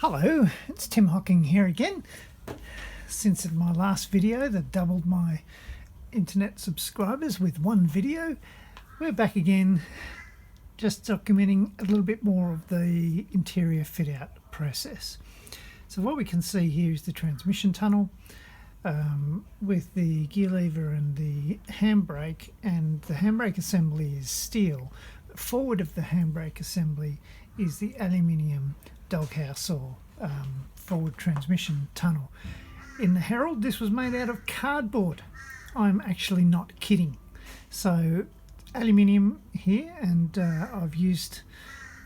Hello, it's Tim Hocking here again. Since in my last video that doubled my internet subscribers with one video, we're back again just documenting a little bit more of the interior fit out process. So what we can see here is the transmission tunnel with the gear lever and the handbrake, and the handbrake assembly is steel. Forward of the handbrake assembly is the aluminium doghouse or forward transmission tunnel. In the Herald, this was made out of cardboard. I'm actually not kidding. So aluminium here, and I've used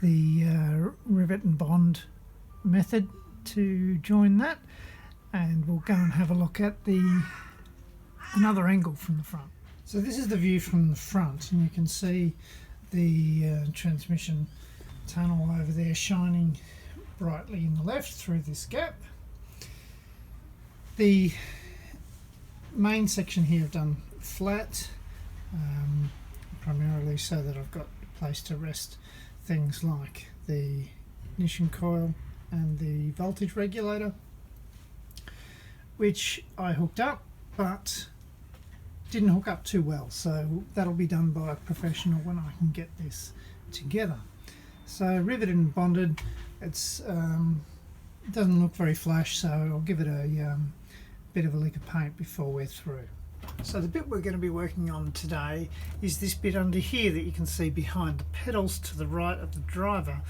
the rivet and bond method to join that, and we'll go and have a look at another angle from the front. So this is the view from the front, and you can see the transmission tunnel over there shining brightly in the left through this gap. The main section here I've done flat, primarily so that I've got a place to rest things like the ignition coil and the voltage regulator, which I hooked up but didn't hook up too well, so that'll be done by a professional when I can get this together. So riveted and bonded. It's doesn't look very flash, so I'll give it a bit of a lick of paint before we're through. So the bit we're going to be working on today is this bit under here that you can see behind the pedals to the right of the driver,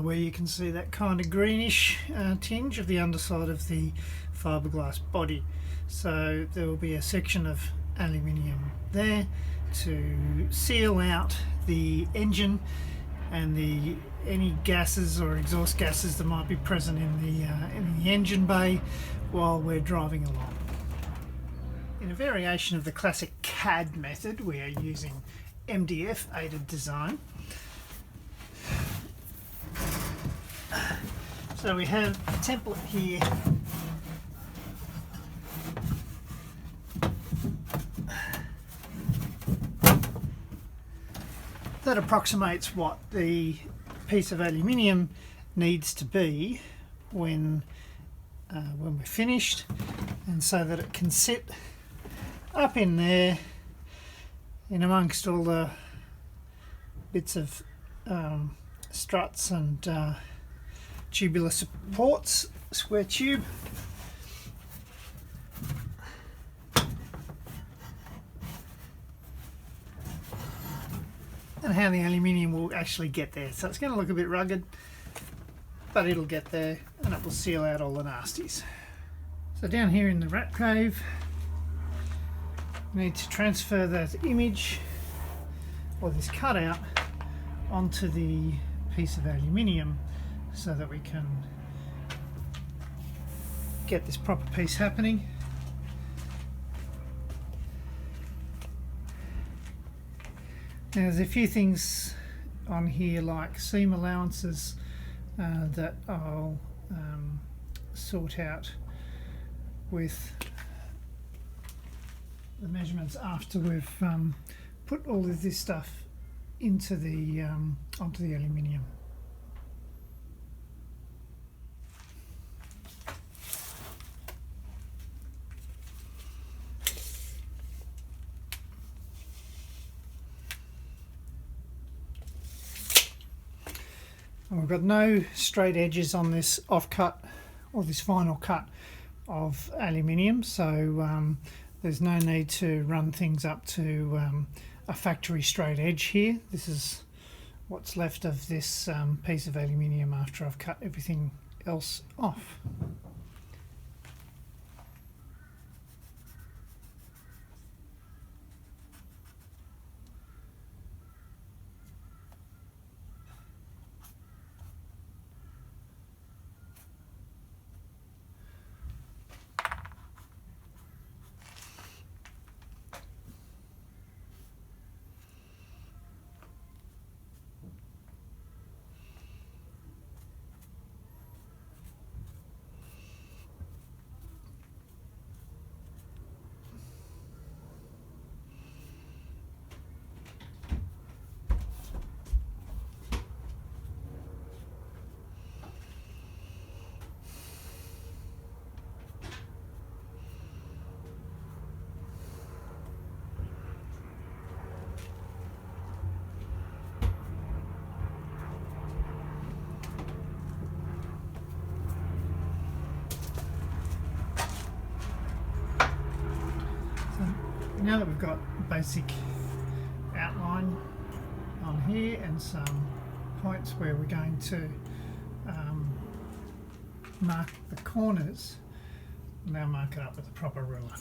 where you can see that kind of greenish tinge of the underside of the fiberglass body. So there will be a section of aluminium there to seal out the engine and any gases or exhaust gases that might be present in the engine bay while we're driving along. In a variation of the classic CAD method, we are using MDF aided design. So we have a template here that approximates what the piece of aluminium needs to be when we're finished, and so that it can sit up in there in amongst all the bits of struts and tubular supports, square tube. And how the aluminium will actually get there. So it's going to look a bit rugged, but it'll get there and it will seal out all the nasties. So down here in the rat cave, we need to transfer that image or this cutout onto the piece of aluminium so that we can get this proper piece happening. Now there's a few things on here like seam allowances that I'll sort out with the measurements after we've put all of this stuff into the onto the aluminium. We've got no straight edges on this offcut or this final cut of aluminium, so there's no need to run things up to a factory straight edge here. This is what's left of this piece of aluminium after I've cut everything else off. now that we've got a basic outline on here and some points where we're going to mark the corners, we'll now mark it up with a proper ruler.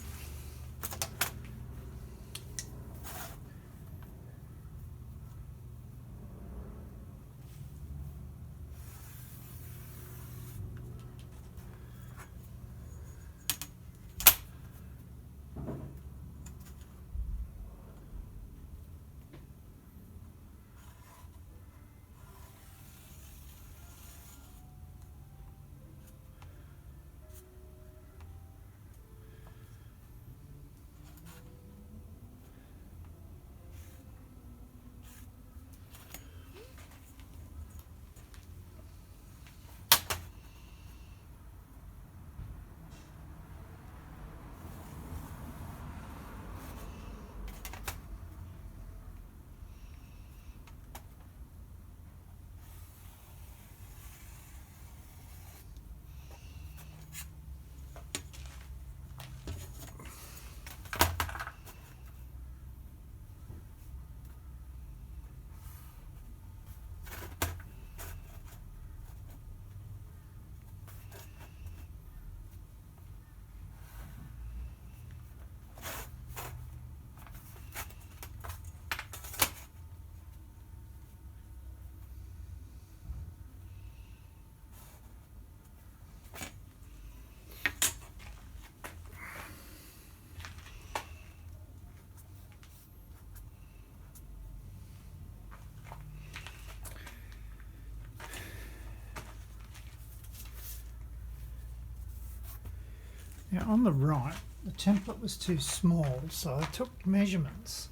Now on the right, the template was too small, so I took measurements.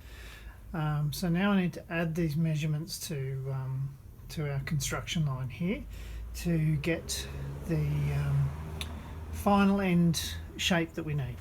So now I need to add these measurements to our construction line here to get the final end shape that we need.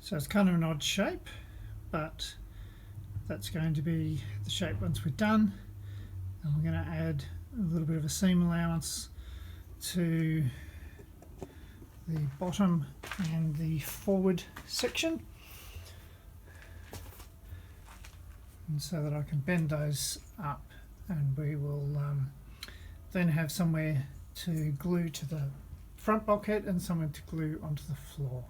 So it's kind of an odd shape, but that's going to be the shape once we're done. And we're going to add a little bit of a seam allowance to the bottom and the forward section, and so that I can bend those up, and we will then have somewhere to glue to the front bulkhead and somewhere to glue onto the floor.